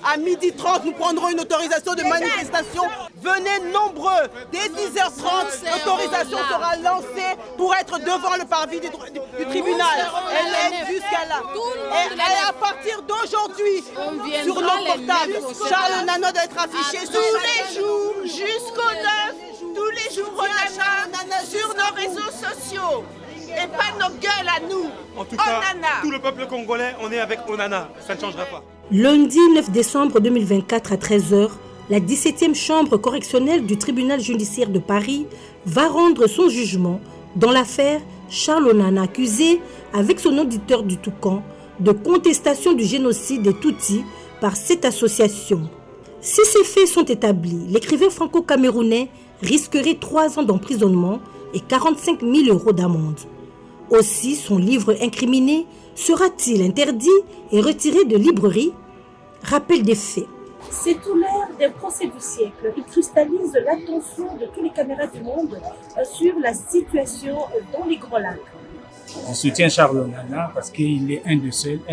À 12h30, nous prendrons une autorisation de manifestation. Venez nombreux. Dès 10h30, l'autorisation sera lancée pour être devant le parvis du tribunal. Elle est jusqu'à là. Et à partir d'aujourd'hui, sur nos portables, Charles Nana doit être affiché tous les jours jusqu'au 9. Tous les jours, Onana sur nos réseaux sociaux. Et pas nos gueules à nous. En tout cas, tout le peuple congolais, on est avec Onana. Ça ne changera pas. Lundi 9 décembre 2024 à 13h, la 17e chambre correctionnelle du tribunal judiciaire de Paris va rendre son jugement dans l'affaire Charles Onana, accusé avec son auditeur du Toucan de contestation du génocide des Tutsis par cette association. Si ces faits sont établis, l'écrivain franco-camerounais risquerait 3 ans d'emprisonnement et 45 000 € d'amende. Aussi, son livre incriminé sera-t-il interdit et retiré de librairie? Rappel des faits. C'est tout l'air des procès du siècle. Il cristallise l'attention de tous les caméras du monde sur la situation dans les Grands Lacs. Je soutiens Charles Onana parce qu'il est un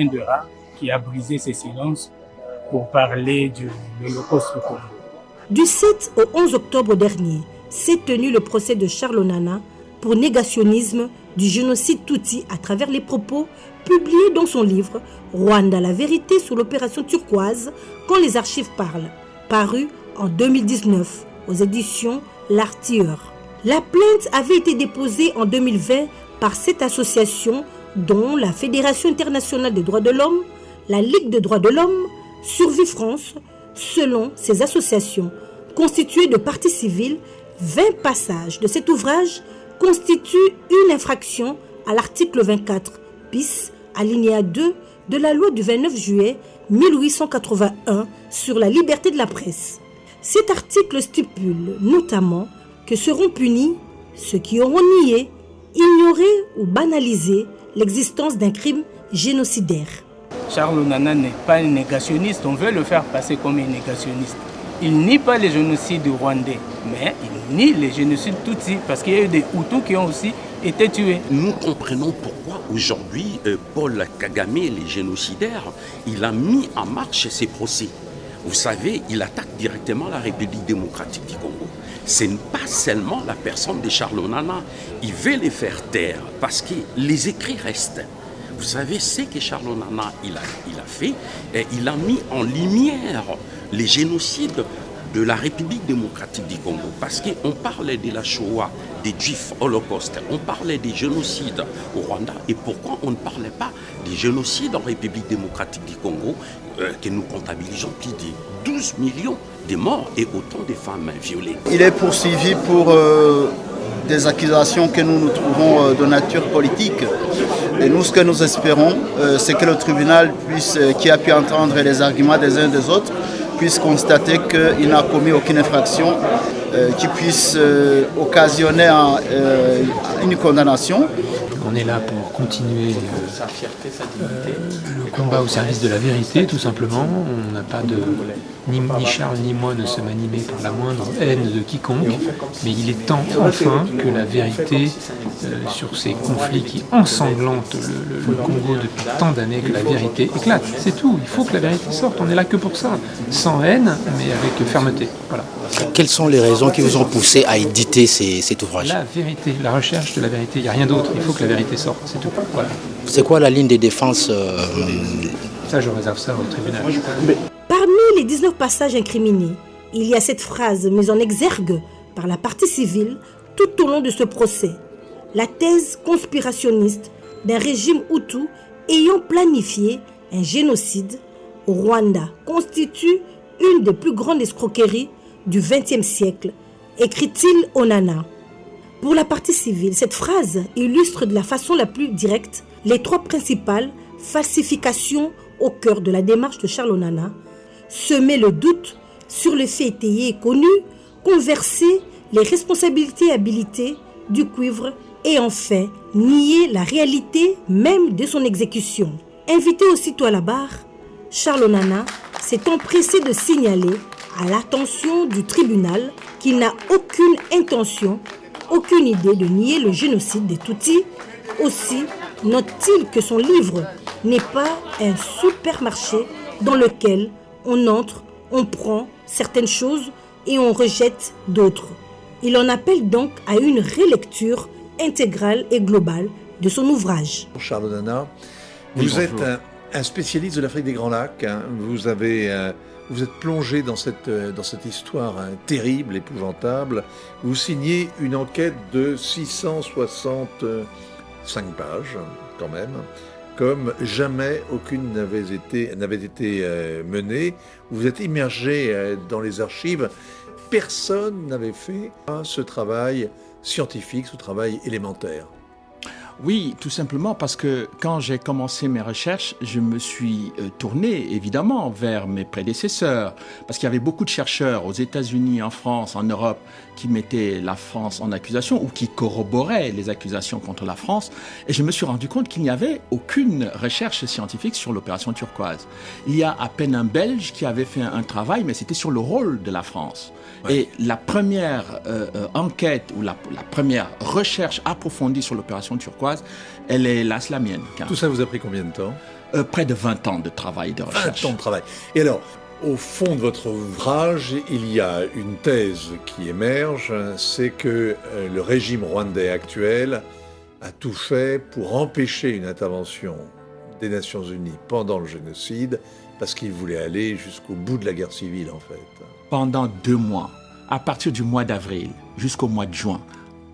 des rares qui a brisé ses silences pour parler de l'Holocauste au Congo. Du 7 au 11 octobre dernier, s'est tenu le procès de Charles Onana pour négationnisme du génocide Tutsi à travers les propos publiés dans son livre « Rwanda, la vérité sur l'opération turquoise quand les archives parlent », paru en 2019 aux éditions L'Artilleur. La plainte avait été déposée en 2020 par cette association dont la Fédération internationale des droits de l'homme, la Ligue des droits de l'homme, Survie France. Selon ces associations constituées de parties civiles, 20 passages de cet ouvrage constituent une infraction à l'article 24 bis alinéa 2 de la loi du 29 juillet 1881 sur la liberté de la presse. Cet article stipule notamment que seront punis ceux qui auront nié, ignoré ou banalisé l'existence d'un crime génocidaire. Charles Onana n'est pas un négationniste, on veut le faire passer comme un négationniste. Il nie pas les génocides rwandais, mais il nie les génocides Tutsis, parce qu'il y a eu des Hutus qui ont aussi été tués. Nous comprenons pourquoi aujourd'hui Paul Kagame, les génocidaires, il a mis en marche ses procès. Vous savez, il attaque directement la République démocratique du Congo. Ce n'est pas seulement la personne de Charles Onana, il veut les faire taire, parce que les écrits restent. Vous savez, ce que Charles Onana il a fait, il a mis en lumière les génocides de la République démocratique du Congo. Parce qu'on parlait de la Shoah, des Juifs, Holocauste, on parlait des génocides au Rwanda. Et pourquoi on ne parlait pas des génocides en République démocratique du Congo que nous comptabilisons plus de 12 millions de morts et autant de femmes violées. Il est poursuivi pour des accusations que nous trouvons de nature politique. Et nous, ce que nous espérons, c'est que le tribunal qui a pu entendre les arguments des uns et des autres, puisse constater qu'il n'a commis aucune infraction qui puisse occasionner une condamnation. On est là pour continuer le combat au service de la vérité, tout simplement. On n'a pas de... Ni Charles ni moi ne sommes animés par la moindre haine de quiconque, mais il est temps enfin que la vérité sur ces conflits qui ensanglantent le Congo depuis tant d'années, que la vérité éclate. C'est tout, il faut que la vérité sorte, on est là que pour ça, sans haine, mais avec fermeté. Voilà. Quelles sont les raisons qui vous ont poussé à éditer cet ouvrage? La vérité, la recherche de la vérité, il n'y a rien d'autre, il faut que la vérité sorte, c'est tout. Voilà. C'est quoi la ligne de défense Ça, je réserve ça au tribunal. Parmi les 19 passages incriminés, il y a cette phrase mise en exergue par la partie civile tout au long de ce procès. La thèse conspirationniste d'un régime Hutu ayant planifié un génocide au Rwanda constitue une des plus grandes escroqueries du XXe siècle, écrit-il Onana. Pour la partie civile, cette phrase illustre de la façon la plus directe les 3 principales falsifications au cœur de la démarche de Charles Onana: semer le doute sur les faits étayés et connus, converser les responsabilités et habilités du cuivre et enfin nier la réalité même de son exécution. Invité aussitôt à la barre, Charles Onana s'est empressé de signaler à l'attention du tribunal qu'il n'a aucune intention, aucune idée de nier le génocide des Tutsis. Aussi note-t-il que son livre n'est pas un supermarché dans lequel On entre, on prend certaines choses et on rejette d'autres. Il en appelle donc à une relecture intégrale et globale de son ouvrage. Charles Onana, vous êtes un spécialiste de l'Afrique des Grands Lacs. Hein. Vous êtes plongé dans cette histoire terrible, épouvantable. Vous signez une enquête de 665 pages, quand même, comme jamais aucune n'avait été menée. Vous êtes immergé dans les archives. Personne n'avait fait ce travail scientifique, ce travail élémentaire. Oui, tout simplement parce que quand j'ai commencé mes recherches, je me suis tourné évidemment vers mes prédécesseurs, parce qu'il y avait beaucoup de chercheurs aux États-Unis, en France, en Europe, qui mettaient la France en accusation ou qui corroboraient les accusations contre la France. Et je me suis rendu compte qu'il n'y avait aucune recherche scientifique sur l'opération turquoise. Il y a à peine un Belge qui avait fait un travail, mais c'était sur le rôle de la France. Ouais. Et la première enquête ou la première recherche approfondie sur l'opération turquoise, elle est hélas la mienne. Tout ça vous a pris combien de temps ? Près de 20 ans de travail, de recherche. 20 ans de travail. Et alors, au fond de votre ouvrage, il y a une thèse qui émerge, c'est que le régime rwandais actuel a tout fait pour empêcher une intervention des Nations Unies pendant le génocide, parce qu'il voulait aller jusqu'au bout de la guerre civile, en fait. Pendant 2 mois, à partir du mois d'avril jusqu'au mois de juin,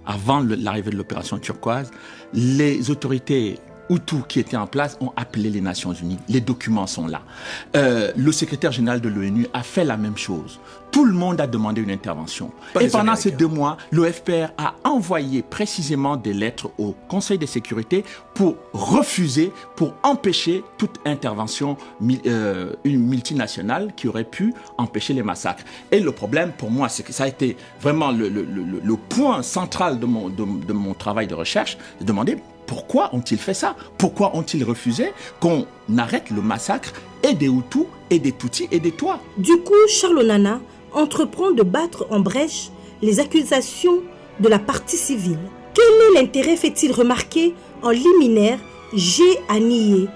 avant l'arrivée de l'opération turquoise, les autorités Hutus qui étaient en place ont appelé les Nations Unies. Les documents sont là. Le secrétaire général de l'ONU a fait la même chose. Tout le monde a demandé une intervention. Et pendant ces 2 mois, l'OFPR a envoyé précisément des lettres au Conseil de sécurité pour refuser, pour empêcher toute intervention multinationale qui aurait pu empêcher les massacres. Et le problème pour moi, c'est que ça a été vraiment le point central de mon travail de recherche, de demander pourquoi ont-ils fait ça? Pourquoi ont-ils refusé qu'on arrête le massacre et des Hutus, et des Tutsis, et des Twa? Du coup, Charles Onana entreprend de battre en brèche les accusations de la partie civile. Quel est l'intérêt, fait-il remarquer, en liminaire J'ai à nier,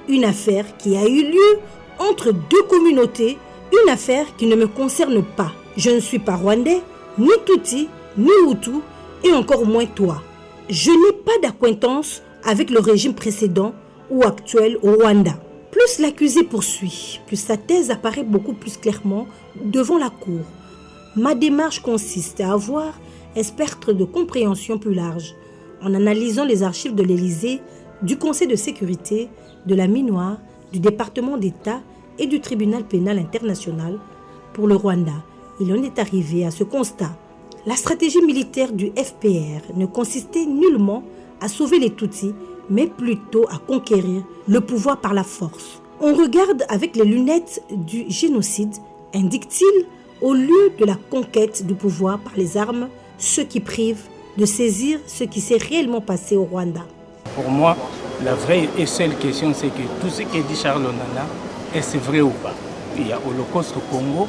une affaire qui a eu lieu entre 2 communautés, une affaire qui ne me concerne pas. Je ne suis pas rwandais, ni Tutsi, ni Hutu, et encore moins Twa. Je n'ai pas d'acquaintance avec le régime précédent ou actuel au Rwanda. Plus l'accusé poursuit, plus sa thèse apparaît beaucoup plus clairement devant la cour. Ma démarche consiste à avoir un spectre de compréhension plus large, en analysant les archives de l'Élysée, du Conseil de sécurité, de la MINUA, du département d'État et du tribunal pénal international pour le Rwanda. Il en est arrivé à ce constat. La stratégie militaire du FPR ne consistait nullement à sauver les Tutsis, mais plutôt à conquérir le pouvoir par la force. On regarde avec les lunettes du génocide, indique-t-il, au lieu de la conquête du pouvoir par les armes, ce qui prive de saisir ce qui s'est réellement passé au Rwanda. Pour moi, la vraie et seule question, c'est que tout ce que dit Charles Onana, est-ce vrai ou pas? Il y a Holocauste au Congo,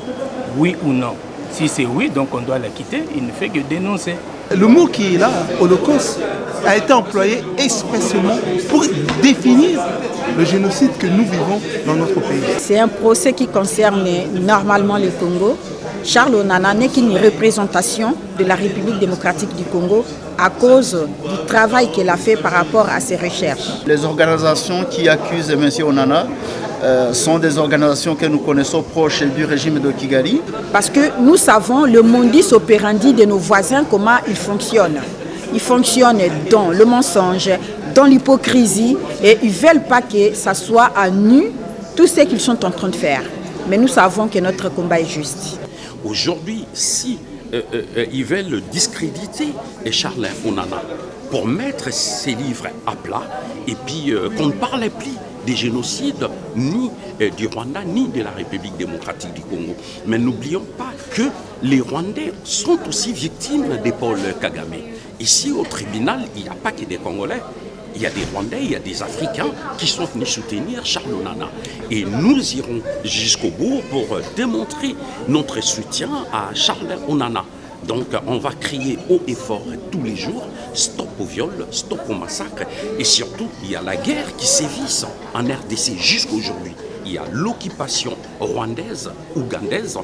oui ou non? Si c'est oui, donc on doit la quitter, il ne fait que dénoncer. Le mot qui est là, Holocauste, a été employé expressément pour définir le génocide que nous vivons dans notre pays. C'est un procès qui concerne normalement le Congo. Charles Onana n'est qu'une représentation de la République démocratique du Congo à cause du travail qu'elle a fait par rapport à ses recherches. Les organisations qui accusent M. Onana sont des organisations que nous connaissons proches du régime de Kigali. Parce que nous savons le modus operandi de nos voisins, comment ils fonctionnent. Ils fonctionnent dans le mensonge, dans l'hypocrisie, et ils ne veulent pas que ça soit à nu tout ce qu'ils sont en train de faire. Mais nous savons que notre combat est juste. Aujourd'hui, si ils veulent discréditer Charles Onana pour mettre ses livres à plat, et puis qu'on ne parle plus des génocides ni du Rwanda ni de la République démocratique du Congo. Mais n'oublions pas que les Rwandais sont aussi victimes de Paul Kagame. Ici au tribunal, il n'y a pas que des Congolais. Il y a des Rwandais, il y a des Africains qui sont venus soutenir Charles Onana. Et nous irons jusqu'au bout pour démontrer notre soutien à Charles Onana. Donc on va crier haut et fort tous les jours, stop au viol, stop au massacre. Et surtout, il y a la guerre qui sévit en RDC jusqu'à aujourd'hui. il y a l'occupation rwandaise, ougandaise,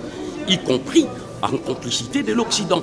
y compris en complicité de l'Occident.